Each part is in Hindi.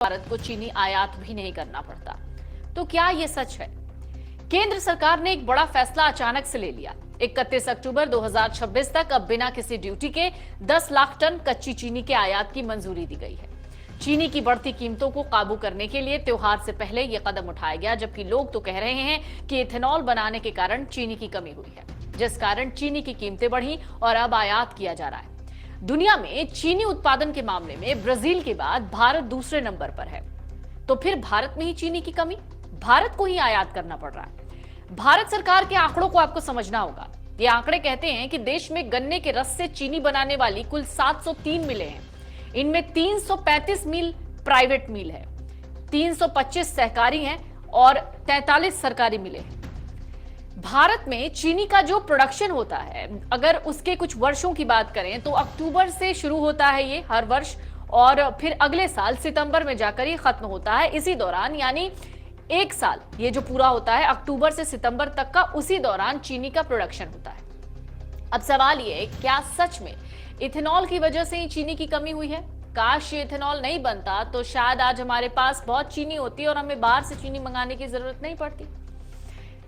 भारत को चीनी आयात भी नहीं करना पड़ता। तो क्या ये सच है? केंद्र सरकार ने एक बड़ा फैसला अचानक से ले लिया। 31 अक्टूबर 2026 तक अब बिना किसी ड्यूटी के 10 लाख टन कच्ची चीनी के आयात की मंजूरी दी गई है। चीनी की बढ़ती कीमतों को काबू करने के लिए त्योहार से पहले यह कदम उठाया गया, जबकि लोग तो कह रहे हैं कि इथेनॉल बनाने के कारण चीनी की कमी हुई है, जिस कारण चीनी की कीमतें बढ़ी और अब आयात किया जा रहा है। दुनिया में चीनी उत्पादन के मामले में ब्राजील के बाद भारत दूसरे नंबर पर है। तो फिर भारत में ही चीनी की कमी, भारत को ही आयात करना पड़ रहा है। भारत सरकार के आंकड़ों को आपको समझना होगा। ये आंकड़े कहते हैं कि देश में गन्ने के रस से चीनी बनाने वाली कुल 703 मिलें हैं। इनमें 335 मिल प्राइवेट मिल है, 325 सहकारी हैं और 43 सरकारी मिलें हैं। भारत में चीनी का जो प्रोडक्शन होता है, अगर उसके कुछ वर्षों की बात करें तो अक्टूबर से शुरू होता है ये हर वर्ष, और फिर अगले साल सितंबर में जाकर ये खत्म होता है। इसी दौरान यानी एक साल ये जो पूरा होता है अक्टूबर से सितंबर तक का, उसी दौरान चीनी का प्रोडक्शन होता है। अब सवाल ये, क्या सच में इथेनॉल की वजह से ही चीनी की कमी हुई है? काश ये इथेनॉल नहीं बनता तो शायद आज हमारे पास बहुत चीनी होती और हमें बाहर से चीनी मंगाने की जरूरत नहीं पड़ती।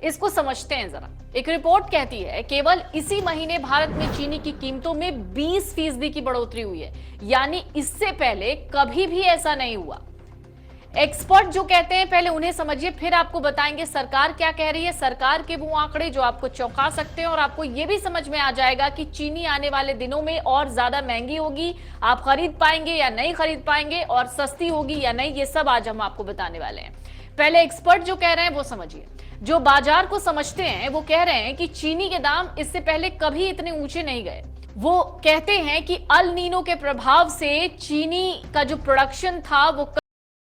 इसको समझते हैं जरा। एक रिपोर्ट कहती है केवल इसी महीने भारत में चीनी की कीमतों में 20% की बढ़ोतरी हुई है, यानी इससे पहले कभी भी ऐसा नहीं हुआ। एक्सपर्ट जो कहते हैं पहले उन्हें समझिए, फिर आपको बताएंगे सरकार क्या कह रही है। सरकार के वो आंकड़े जो आपको चौंका सकते हैं और आपको यह भी समझ में आ जाएगा कि चीनी आने वाले दिनों में और ज्यादा महंगी होगी, आप खरीद पाएंगे या नहीं खरीद पाएंगे, और सस्ती होगी या नहीं, ये सब आज हम आपको बताने वाले हैं। पहले एक्सपर्ट जो कह रहे हैं वो समझिए। जो बाजार को समझते हैं वो कह रहे हैं कि चीनी के दाम इससे पहले कभी इतने ऊंचे नहीं गए। वो कहते हैं कि अल नीनो के प्रभाव से चीनी का जो प्रोडक्शन था वो